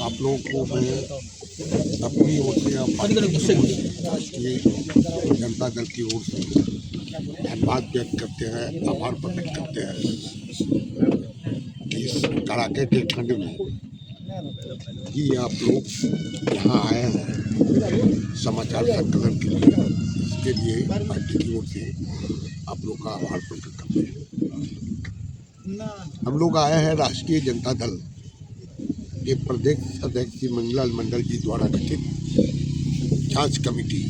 आप लोगों को मैं अपनी ओर से या राष्ट्रीय जनता दल की ओर से धन्यवाद व्यक्त करते हैं, आभार प्रकट करते हैं कि इस कड़ाके के ठंड में ही आप लोग यहाँ आए हैं समाचार संकलन के लिए। इसके लिए पार्टी की ओर से आप लोग का आभार प्रकट करते हैं। हम लोग आए हैं राष्ट्रीय जनता दल के प्रदेश अध्यक्ष श्री मंगलाल मंडल जी द्वारा गठित जांच कमेटी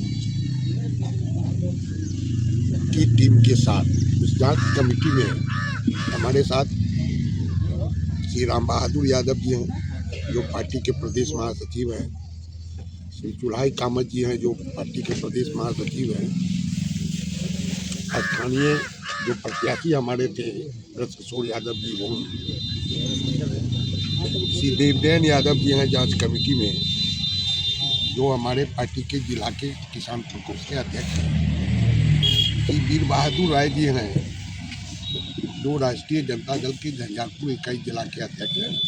की टीम के साथ। उस जांच कमेटी में हमारे साथ श्री राम बहादुर यादव जी हैं जो पार्टी के प्रदेश महासचिव हैं, श्री चुल्हाई कामत जी हैं जो पार्टी के प्रदेश महासचिव हैं, स्थानीय जो प्रत्याशी हमारे थे ब्रजकिशोर यादव जी वो, श्री देवनैन यादव जी हैं जांच कमेटी में जो हमारे पार्टी के जिला के किसान प्रकोष्ठ के अध्यक्ष हैं, श्री वीर बहादुर राय जी हैं जो राष्ट्रीय जनता दल के झंझारपुर इकाई जिला के अध्यक्ष हैं,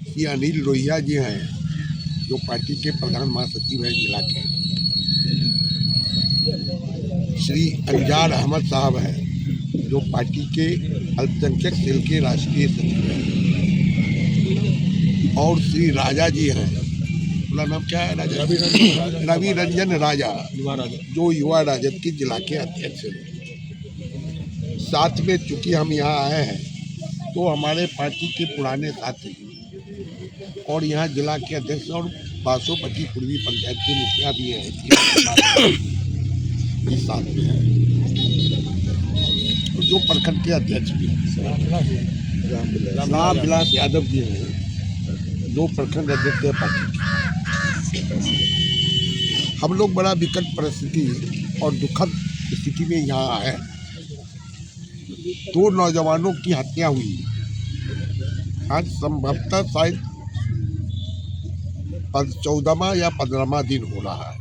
श्री अनिल लोहिया जी हैं जो पार्टी के प्रधान महासचिव हैं जिला के, श्री अंजार अहमद साहब हैं जो पार्टी के अल्पसंख्यक सेल के राष्ट्रीय सचिव हैं, और श्री राजा जी हैं, पूरा नाम क्या है राजा? रवि रंजन राजा जो युवा राजद के जिला के अध्यक्ष हैं। साथ में चूंकि हम यहाँ आए हैं तो हमारे पार्टी के पुराने साथी और यहाँ जिला के अध्यक्ष और बासोपट्टी पूर्वी पंचायत के मुखिया भी हैं साथ में हैं, जो प्रखंड के अध्यक्ष भी हैं राम विलास यादव जी हैं जो प्रखंड अध्यक्ष है पार्टी के। हम लोग बड़ा विकट परिस्थिति और दुखद स्थिति में यहाँ आए। 2 नौजवानों की हत्या हुई। आज संभवतः शायद 14वां या 15वां दिन हो रहा है,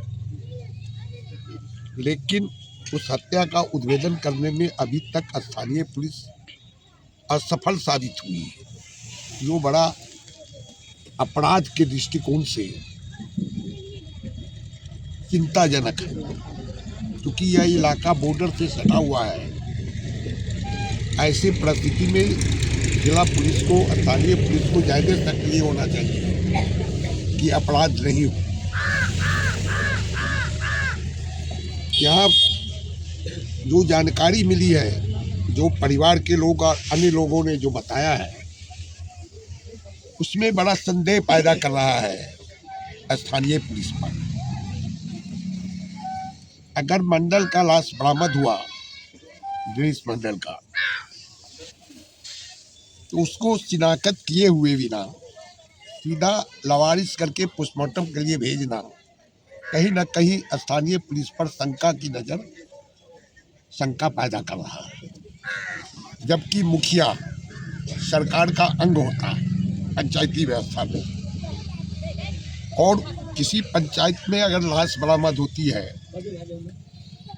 लेकिन उस हत्या का उद्भेदन करने में अभी तक स्थानीय पुलिस असफल साबित हुई है, जो बड़ा अपराध के दृष्टिकोण से चिंताजनक है, क्योंकि यह इलाका बॉर्डर से सटा हुआ है। ऐसे परिस्थिति में जिला पुलिस को, स्थानीय पुलिस को ज़्यादा सक्रिय होना चाहिए कि अपराध नहीं हो। यहाँ जो जानकारी मिली है, जो परिवार के लोग और अन्य लोगों ने जो बताया है, उसमें बड़ा संदेह पैदा कर रहा है स्थानीय पुलिस पर। अगर मंडल का लाश बरामद हुआ, दिनेश मंडल का, तो उसको शिनाख्त किए हुए बिना सीधा लवारिस करके पोस्टमार्टम के लिए भेजना कहीं न कहीं स्थानीय पुलिस पर शंका पैदा कर रहा है। जबकि मुखिया सरकार का अंग होता है पंचायती व्यवस्था में, और किसी पंचायत में अगर लाश बरामद होती है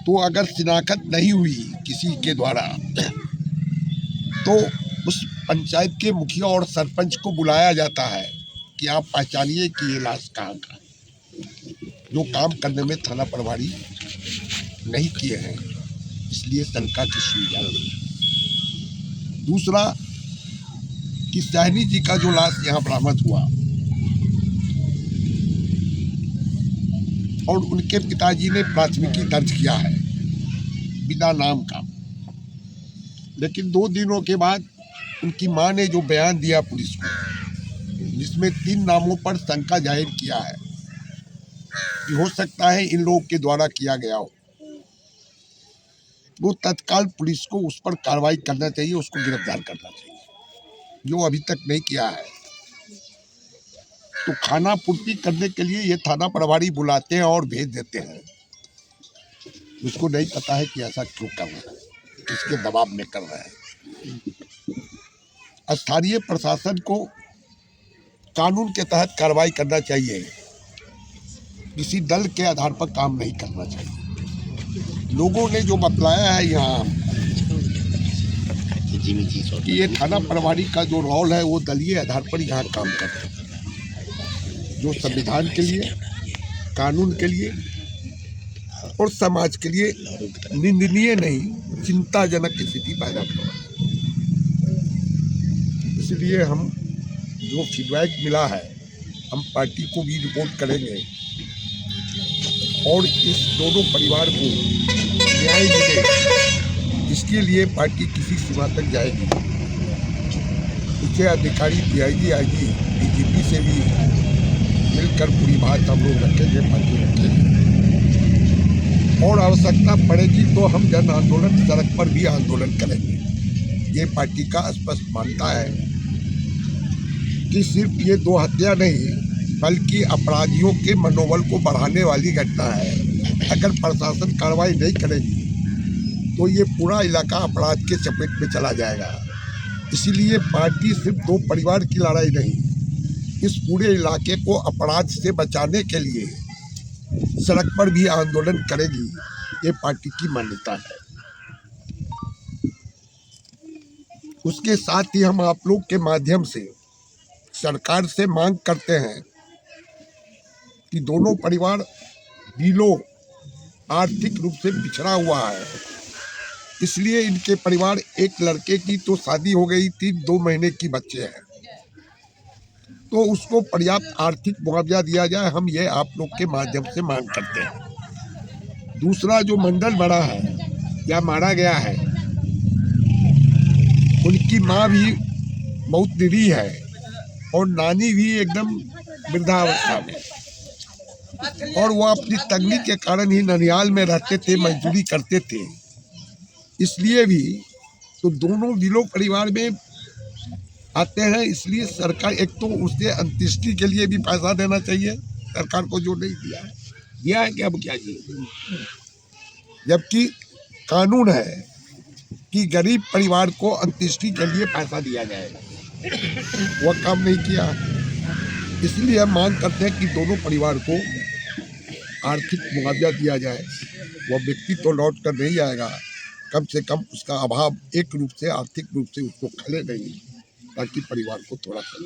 तो अगर शिनाख्त नहीं हुई किसी के द्वारा तो उस पंचायत के मुखिया और सरपंच को बुलाया जाता है कि आप पहचानिए कि ये लाश कहाँ का, जो काम करने में थाना प्रभारी नहीं किए हैं, इसलिए शंका की सुई जा रही है। दूसरा कि सहनी जी का जो लाश यहाँ बरामद हुआ और उनके पिताजी ने प्राथमिकी दर्ज किया है बिना नाम का, लेकिन 2 दिनों के बाद उनकी मां ने जो बयान दिया पुलिस को, जिसमें 3 नामों पर शंका जाहिर किया है कि हो सकता है इन लोगों के द्वारा किया गया हो, वो तत्काल पुलिस को उस पर कार्रवाई करना चाहिए, उसको गिरफ्तार करना चाहिए, जो अभी तक नहीं किया है। तो खाना पूर्ति करने के लिए ये थाना प्रभारी बुलाते हैं और भेज देते हैं, उसको नहीं पता है कि ऐसा क्यों कर रहा है, किसके दबाव में कर रहा है। स्थानीय प्रशासन को कानून के तहत कार्रवाई करना चाहिए, किसी दल के आधार पर काम नहीं करना चाहिए। लोगों ने जो बतलाया है यहाँ कि ये थाना प्रभारी का जो रोल है वो दलीय आधार पर यहाँ काम करता है, जो संविधान के लिए, कानून के लिए और समाज के लिए निंदनीय नहीं, चिंताजनक स्थिति पैदा करवा। इसलिए हम जो फीडबैक मिला है, हम पार्टी को भी रिपोर्ट करेंगे और इस दोनों परिवार को न्याय मिले, इसके लिए पार्टी किसी सीमा तक जाएगी। उच्च अधिकारी, DIG, IG, DGP से भी मिलकर पूरी बात हम लोग रखेंगे, पार्टी रखेंगे और आवश्यकता पड़ेगी तो हम जन आंदोलन, सड़क पर भी आंदोलन करेंगे। ये पार्टी का स्पष्ट मानता है कि सिर्फ ये 2 हत्या नहीं बल्कि अपराधियों के मनोबल को बढ़ाने वाली घटना है। अगर प्रशासन कार्रवाई नहीं करेगी तो ये पूरा इलाका अपराध के चपेट में चला जाएगा। इसीलिए पार्टी सिर्फ 2 परिवार की लड़ाई नहीं, इस पूरे इलाके को अपराध से बचाने के लिए सड़क पर भी आंदोलन करेगी। ये पार्टी की मान्यता है। उसके साथ ही हम आप लोग के माध्यम से सरकार से मांग करते हैं कि दोनों परिवार बिलो आर्थिक रूप से पिछड़ा हुआ है, इसलिए इनके परिवार, एक लड़के की तो शादी हो गई थी, 2 महीने की बच्चे हैं, तो उसको पर्याप्त आर्थिक मुआवजा दिया जाए। हम ये आप लोग के माध्यम से मांग करते हैं। दूसरा, जो मंडल बड़ा है या मारा गया है, उनकी माँ भी बहुत निरीह है और नानी भी एकदम वृद्धावस्था में, और वो अपनी तंगी के कारण ही ननिहाल में रहते थे, मजदूरी करते थे। इसलिए भी तो दोनों जिलों परिवार में आते हैं। इसलिए सरकार, एक तो उसके अंत्येष्टि के लिए भी पैसा देना चाहिए सरकार को, जो नहीं दिया है कि अब क्या जी, जबकि कानून है कि गरीब परिवार को अंत्येष्टि के लिए पैसा दिया जाएगा, वह काम नहीं किया। इसलिए हम मांग करते हैं कि दोनों परिवार को आर्थिक मुआवजा दिया जाए। वह व्यक्ति तो लौट कर नहीं आएगा, कम से कम उसका अभाव एक रूप से, आर्थिक रूप से उसको खले नहीं, ताकि परिवार को थोड़ा सा